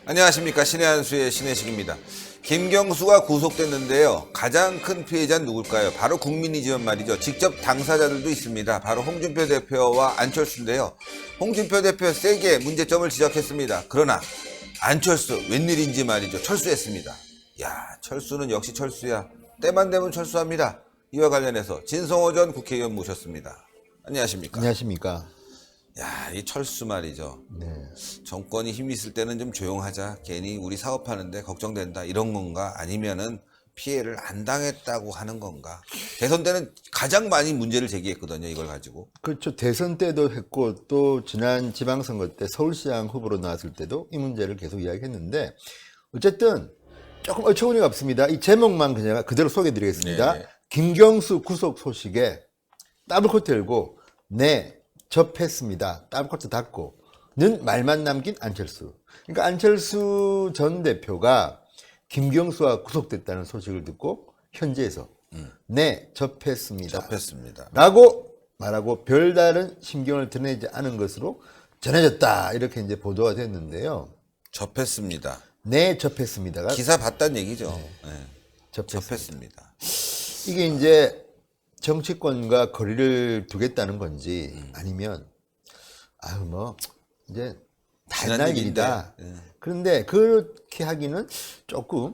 안녕하십니까. 신의 한수의 신혜식입니다. 김경수가 구속됐는데요. 가장 큰 피해자는 누굴까요? 바로 국민이지만 말이죠. 직접 당사자들도 있습니다. 바로 홍준표 대표와 안철수인데요. 홍준표 대표 세게 문제점을 지적했습니다. 그러나 안철수 웬일인지 말이죠. 철수했습니다. 야, 철수는 역시 철수야. 때만 되면 철수합니다. 이와 관련해서 진성호 전 국회의원 모셨습니다. 안녕하십니까. 안녕하십니까. 야, 이 철수 말이죠. 네. 정권이 힘이 있을 때는 좀 조용하자. 괜히 우리 사업하는데 걱정된다. 이런 건가? 아니면은 피해를 안 당했다고 하는 건가? 대선 때는 가장 많이 문제를 제기했거든요. 이걸 가지고. 그렇죠. 대선 때도 했고 또 지난 지방선거 때 서울시장 후보로 나왔을 때도 이 문제를 계속 이야기했는데 어쨌든 조금 어처구니가 없습니다. 이 제목만 그냥 그대로 소개해드리겠습니다. 네. 김경수 구속 소식에 더블코트 열고 네 접했습니다. 더블코트 닫고는 말만 남긴 안철수. 그러니까 안철수 전 대표가 김경수와 구속됐다는 소식을 듣고 현지에서 네 접했습니다. 접했습니다. 라고 말하고 별다른 심경을 드러내지 않은 것으로 전해졌다. 이렇게 이제 보도가 됐는데요. 접했습니다. 네 접했습니다가 기사 봤단 얘기죠. 네. 접했습니다. 접했습니다. 이게 이제 정치권과 거리를 두겠다는 건지 아니면 아유 뭐 이제 당연한 일이다. 그런데 그렇게 하기는 조금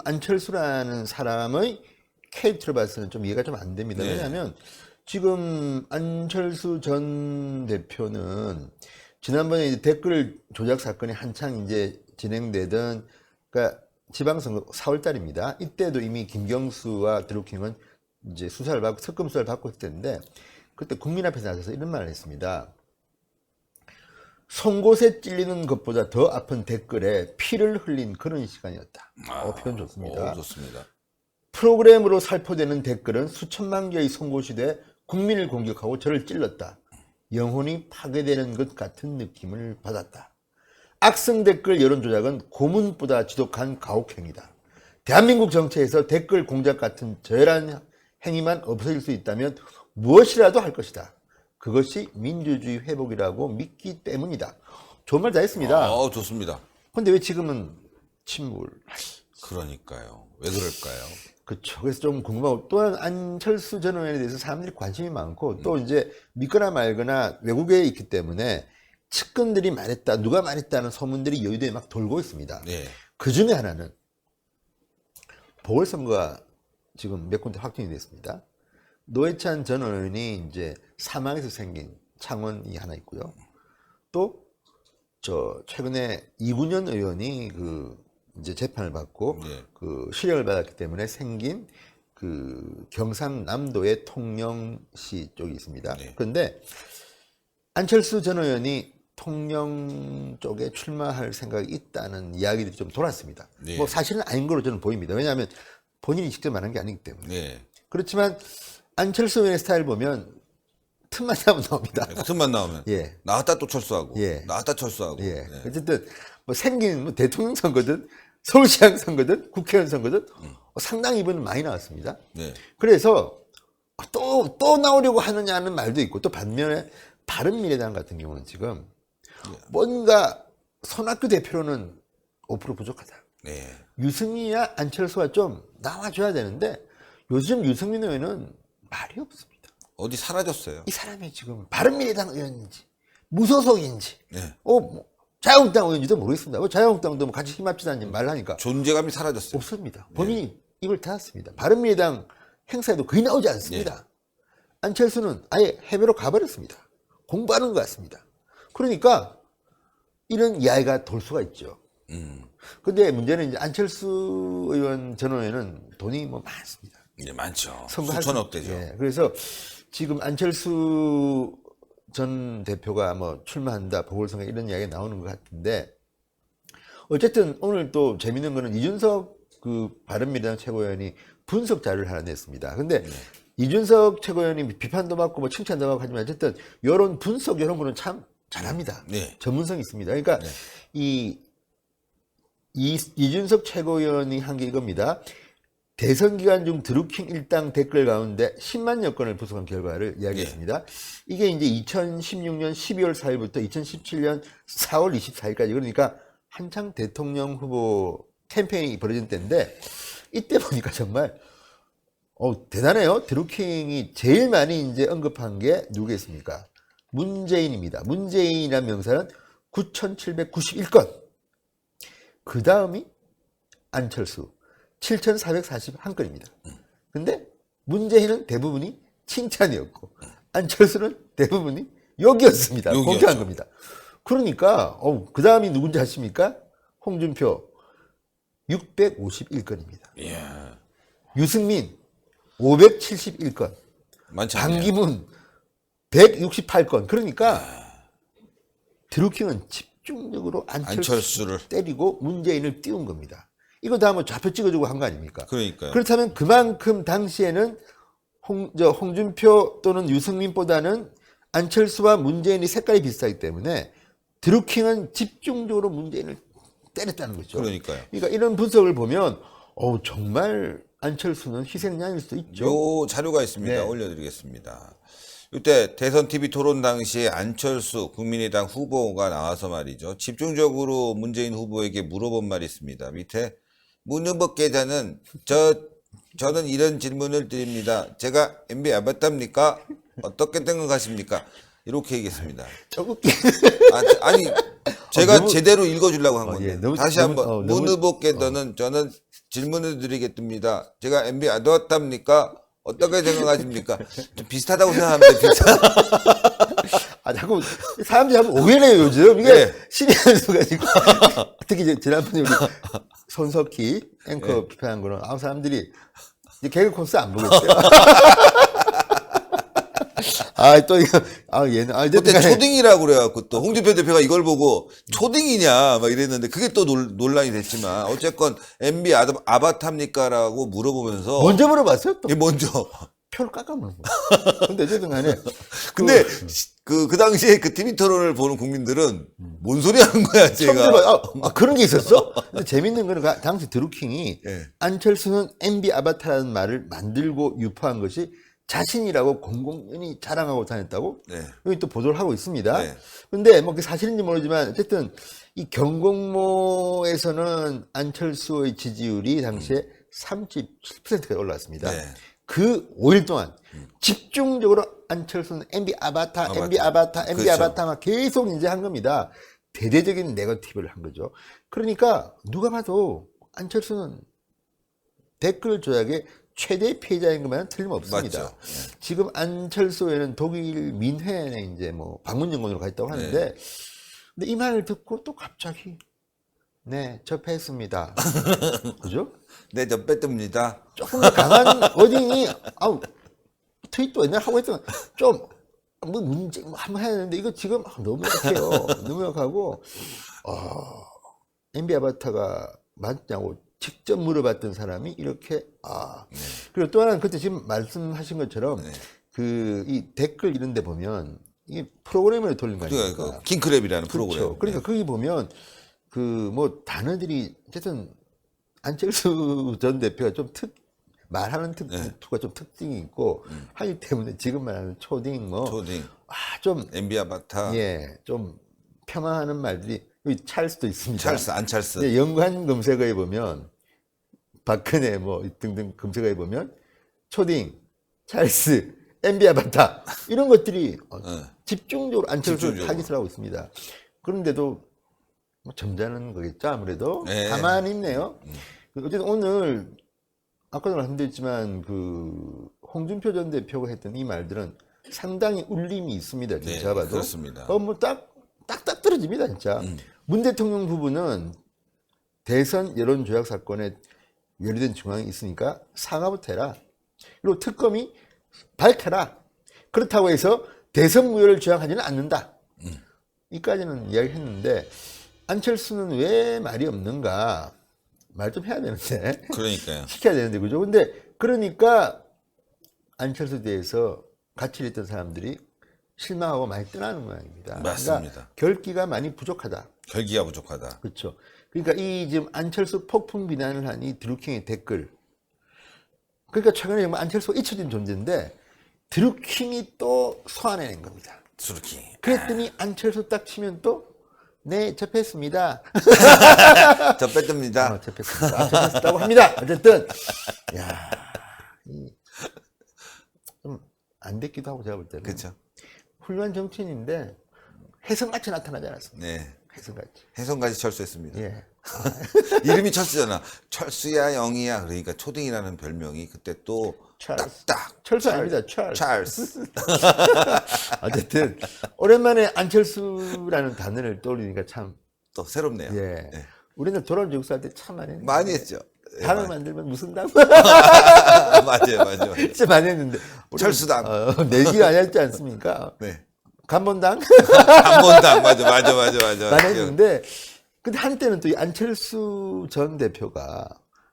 안철수라는 사람의 캐릭터를 봐서는 좀 이해가 좀 안 됩니다. 네. 왜냐하면 지금 안철수 전 대표는 지난번에 이제 댓글 조작 사건이 한창 이제 진행되던 그러니까 지방선거 4월 달입니다. 이때도 이미 김경수와 드루킹은 이제 수사를 받고 특검 수사를 받고 있었는데 그때 국민 앞에 나서서 이런 말을 했습니다. 송곳에 찔리는 것보다 더 아픈 댓글에 피를 흘린 그런 시간이었다. 표현 좋습니다. 좋습니다. 프로그램으로 살포되는 댓글은 수천만 개의 송곳이 돼 국민을 공격하고 저를 찔렀다. 영혼이 파괴되는 것 같은 느낌을 받았다. 악성 댓글 여론 조작은 고문보다 지독한 가혹행위다. 대한민국 정치에서 댓글 공작 같은 저열한 행위만 없어질 수 있다면 무엇이라도 할 것이다. 그것이 민주주의 회복이라고 믿기 때문이다. 좋은 말 다 했습니다. 좋습니다. 근데 왜 지금은 침묵을? 그러니까요. 왜 그럴까요? 그렇죠. 그래서 좀 궁금하고 또한 안철수 전 의원에 대해서 사람들이 관심이 많고 또 이제 믿거나 말거나 외국에 있기 때문에 측근들이 말했다, 누가 말했다는 소문들이 여의도에 막 돌고 있습니다. 네. 그 중에 하나는 보궐선거가 지금 몇 군데 확정이 됐습니다. 노회찬 전 의원이 이제 사망해서 생긴 창원이 하나 있고요. 또 최근에 이군현 의원이 이제 재판을 받고 네. 실형을 받았기 때문에 생긴 경상남도의 통영시 쪽이 있습니다. 네. 그런데 안철수 전 의원이 통영 쪽에 출마할 생각이 있다는 이야기들이 좀 돌았습니다. 네. 뭐 사실은 아닌 걸로 저는 보입니다. 왜냐하면 본인이 직접 말한 게 아니기 때문에. 네. 그렇지만 안철수 의원의 스타일 보면 틈만 나면 나옵니다. 틈만 나오면. 예. 나왔다 또 철수하고. 예. 나왔다 철수하고. 예. 네. 어쨌든 뭐 생긴 뭐 대통령 선거든 서울시장 선거든 국회의원 선거든 상당히 이번에 많이 나왔습니다. 네. 그래서 또 나오려고 하느냐는 말도 있고 또 반면에 바른미래당 같은 경우는 지금 뭔가 손학규 대표로는 5% 부족하다. 네. 유승민이나 안철수가 좀 나와줘야 되는데 요즘 유승민 의원은 말이 없습니다. 어디 사라졌어요. 이 사람이 지금 바른미래당 의원인지 무소속인지 네. 뭐 자유한국당 의원인지도 모르겠습니다. 뭐 자유한국당도 뭐 같이 힘합시다는 말을 하니까 존재감이 사라졌어요. 없습니다. 본인이 이걸 닫았습니다. 바른미래당 행사에도 거의 나오지 않습니다. 안철수는 아예 해외로 가버렸습니다. 공부하는 것 같습니다. 그러니까 이런 이야기가 돌 수가 있죠. 근데 문제는 이제 안철수 의원 전 의원은 돈이 뭐 많습니다. 네, 많죠. 선거할 수천억 대죠. 예, 그래서 지금 안철수 전 대표가 뭐 출마한다 보궐선거 이런 이야기가 나오는 것 같은데 어쨌든 오늘 또 재밌는 거는 이준석 바른미래당 최고위원이 분석 자료를 하나 냈습니다. 근데 이준석 최고위원이 비판도 받고 뭐 칭찬도 받고 하지만 어쨌든 여론 분석 이런 거는 참 잘합니다. 네. 전문성이 있습니다. 그러니까 이준석 최고위원이 한 게 이겁니다. 대선 기간 중 드루킹 일당 댓글 가운데 10만여 건을 분석한 결과를 이야기했습니다. 이게 이제 2016년 12월 4일부터 2017년 4월 24일까지 그러니까 한창 대통령 후보 캠페인이 벌어진 때인데 이때 보니까 정말 대단해요. 드루킹이 제일 많이 이제 언급한 게 누구겠습니까? 문재인입니다. 문재인이라는 명사는 9,791건. 그 다음이 안철수 7,441건입니다. 근데 문재인은 대부분이 칭찬이었고 안철수는 대부분이 욕이었습니다. 욕이었죠. 공개한 겁니다. 그러니까 그 다음이 누군지 아십니까? 홍준표 651건입니다. 예. 유승민 571건, 많지 않네요. 반기문 168건. 그러니까 드루킹은 집중적으로 안철수를 때리고 문재인을 띄운 겁니다. 이거 다 뭐 좌표 찍어주고 한 거 아닙니까? 그러니까요. 그렇다면 그만큼 당시에는 홍준표 또는 유승민보다는 안철수와 문재인이 색깔이 비슷하기 때문에 드루킹은 집중적으로 문재인을 때렸다는 거죠. 그러니까요. 그러니까 이런 분석을 보면 정말 안철수는 희생양일 수도 있죠. 요 자료가 있습니다. 네. 올려드리겠습니다. 이때 대선 TV 토론 당시에 안철수 국민의당 후보가 나와서 말이죠. 집중적으로 문재인 후보에게 물어본 말이 있습니다. 밑에 문 후보 계좌는 저는 이런 질문을 드립니다. 제가 MB 아바타입니까? 어떻게 생각하십니까? 이렇게 얘기했습니다. 조금 아니 제가 너무- 제대로 읽어주려고 한 건데 예, 너무- 다시 너무- 한번 너무- 문 후보께서는 저는 질문을 드리겠습니다. 제가 MB 아바타입니까? 어떻게 생각하십니까? 좀 비슷하다고 생각합니다. 자꾸 사람들이 한번 오해해요 요즘. 이게 네. 신의 한 수가 지고 특히 이제 지난번에 우리 손석희 앵커 네. 비판한 거는 사람들이 이제 개그 콘서트 안 보겠어요. 또 이거 얘는 그때 간에 초딩이라고 그래갖고 또 홍준표 대표가 이걸 보고 초딩이냐 막 이랬는데 그게 또 논란이 됐지만 어쨌건 MB 아바타입니까라고 물어보면서 먼저 물어봤어요 또. 예, 먼저 표를 깎아먹는 거야. 근데 어쨌든 간에 근데 그 당시에 그 TV 토론을 보는 국민들은 뭔 소리 하는 거야 처음 제가 들어봐. 그런 게 있었어? 근데 재밌는 거는 당시 드루킹이 예. 안철수는 MB 아바타라는 말을 만들고 유포한 것이 자신이라고 공공연히 자랑하고 다녔다고 네. 여기 또 보도를 하고 있습니다. 네. 근데 뭐 그게 사실인지 모르지만 어쨌든 이 경공모에서는 안철수의 지지율이 당시에 37%까지 올라왔습니다. 네. 그 5일 동안 집중적으로 안철수는 MB 아바타, MB 아바타, MB 그렇죠. 아바타만 계속 이제 한 겁니다. 대대적인 네거티브를 한 거죠. 그러니까 누가 봐도 안철수는 댓글 조작의 최대 피해자인 것만은 틀림없습니다. 맞죠. 네. 지금 안철수에는 독일 민헨에 이제 뭐 방문연구원으로 가 있다고 하는데, 근데 이 말을 듣고 또 갑자기 네 접했습니다. 그죠? 네, 저 빼뜹니다. 조금 더 강한 워딩이 트윗도 옛날에 하고 했던 좀 뭐 문제 뭐 한번 해야 되는데 이거 지금 너무 약해요. 너무 약하고 MB 아바타가 맞냐고 직접 물어봤던 사람이 이렇게 그리고 또 하나는 그때 지금 말씀하신 것처럼 이 댓글 이런 데 보면 이게 프로그램을 돌린 거 아닙니까? 그러니까 킹크랩이라는 프로그램. 그렇죠. 그러니까 거기 보면 그 뭐 단어들이 어쨌든 안철수 전 대표가 좀 말하는 투가 좀 특징이 있고 하기 때문에 지금 말하는 초딩 초딩, 좀 MB 아바타, 좀 폄하하는 말들이 여기 찰스도 있습니다. 찰스, 안찰스. 네, 연관 검색어에 보면 박근혜 뭐 등등 검색어에 보면 초딩, 찰스, MB 아바타 이런 것들이 집중적으로 안철수를 집중적으로. 타깃을 하고 있습니다. 그런데도 뭐 점잖은 거겠죠 아무래도. 네. 가만히 있네요. 어쨌든 오늘 아까도 말씀드렸지만 그 홍준표 전 대표가 했던 이 말들은 상당히 울림이 있습니다. 지금 네, 제가 봐도. 그렇습니다. 뭐 딱딱 떨어집니다 진짜. 문 대통령 부부는 대선 여론 조작 사건에 연루된 중앙이 있으니까 사과부터 해라. 그리고 특검이 밝혀라. 그렇다고 해서 대선 무효를 주장하지는 않는다. 이까지는 이야기했는데 안철수는 왜 말이 없는가? 말 좀 해야 되는데. 그러니까요. 시켜야 되는데 그죠? 근데 그러니까 안철수에 대해서 같이 일했던 사람들이 실망하고 많이 떠나는 모양입니다. 맞습니다. 그러니까 결기가 많이 부족하다. 결기가 부족하다. 그렇죠. 그러니까 이 지금 안철수 폭풍 비난을 한 이 드루킹의 댓글. 그러니까 최근에 정말 안철수가 잊혀진 존재인데 드루킹이 또 소환해낸 겁니다. 수르킹. 그랬더니 안철수 딱 치면 또 네, 접했습니다. 저 뺐습니다. 접했습니다. 접했다고 합니다. 어쨌든, 야, 좀 안 됐기도 하고 제가 볼 때는. 그렇죠. 훌륭한 정치인인데 혜성같이 나타나지 않았습니다. 네. 혜성같이. 해성까지 철수했습니다. 예. 이름이 철수잖아. 철수야 영이야. 그러니까 초딩이라는 별명이 그때 또 찰스. 딱딱. 철수 아닙니다. 찰스. 찰스. 어쨌든 오랜만에 안철수라는 단어를 떠올리니까 참 또 새롭네요. 예. 네. 우리는 돌아올 역사할 때 참 많이 했는데 많이 했죠. 예, 당을 많이. 만들면 무슨 당? 맞아요. 진짜 많이 했는데 우리는, 철수당. 내기가 안 했지 않습니까? 네. 간본당 한번당 맞아. 많이 했는데 근데 한때는 또 이 안철수 전 대표가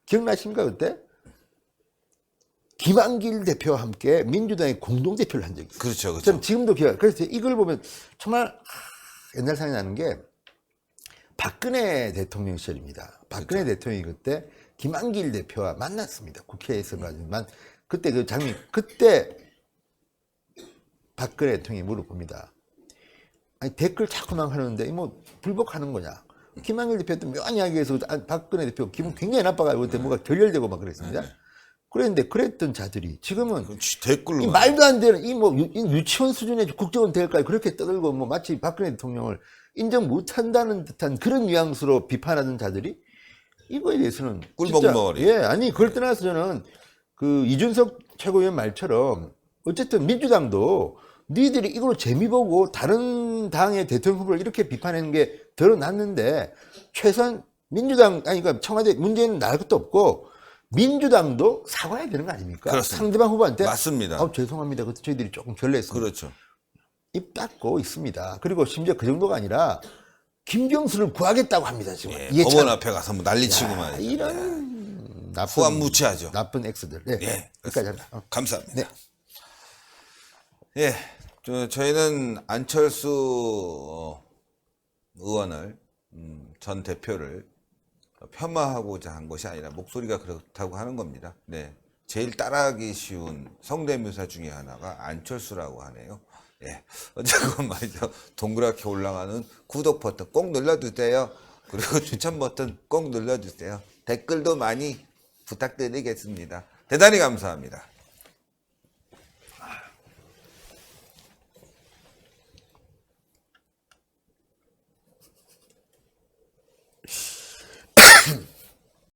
기억나십니까 그때? 김한길 대표와 함께 민주당의 공동대표를 한 적이 있어요. 그렇죠. 저는 지금도 기억. 그래서 이걸 보면 정말 옛날 생각이 나는 게 박근혜 대통령 시절입니다. 박근혜 대통령이 그때 김한길 대표와 만났습니다. 국회에서 가지만 그때 그 장면 그때 박근혜 대통령이 물어봅니다. 아니 댓글 자꾸만 하는데 뭐 불복하는 거냐? 김한길 대표도 묘한 이야기해서 박근혜 대표 기분 굉장히 나빠가지고 그때 뭐가 결렬되고 막 그랬습니다. 그랬는데 그랬던 자들이 지금은 댓글로 이 말도 안 되는 이 뭐 유치원 수준의 국정원 될까요? 그렇게 떠들고 뭐 마치 박근혜 대통령을 인정 못한다는 듯한 그런 뉘앙스로 비판하는 자들이 이거에 대해서는 꿀먹머리. 진짜, 예, 아니 그걸 떠나서 저는 그 이준석 최고위원 말처럼 어쨌든 민주당도 니들이 이걸로 재미 보고 다른 당의 대통령 후보를 이렇게 비판하는 게 드러났는데 최소한 민주당 아니 그러니까 청와대 문제는 나을 것도 없고 민주당도 사과해야 되는 거 아닙니까? 그렇습니다. 상대방 후보한테 맞습니다. 죄송합니다. 그때 저희들이 조금 결례했습니다. 그렇죠. 입 닫고 있습니다. 그리고 심지어 그 정도가 아니라 김경수를 구하겠다고 합니다. 지금 예, 이해찬. 법원 앞에 가서 뭐 난리치고 말이죠. 이런 나쁜 후안무치하죠. 나쁜 엑스들. 네. 예, 여기까지 합니다. 감사합니다. 네. 예, 저희는 안철수 의원을 전 대표를 폄하하고자 한 것이 아니라 목소리가 그렇다고 하는 겁니다. 네, 제일 따라하기 쉬운 성대묘사 중에 하나가 안철수라고 하네요. 예, 어쨌건 말이죠. 동그랗게 올라가는 구독 버튼 꼭 눌러주세요. 그리고 추천 버튼 꼭 눌러주세요. 댓글도 많이 부탁드리겠습니다. 대단히 감사합니다.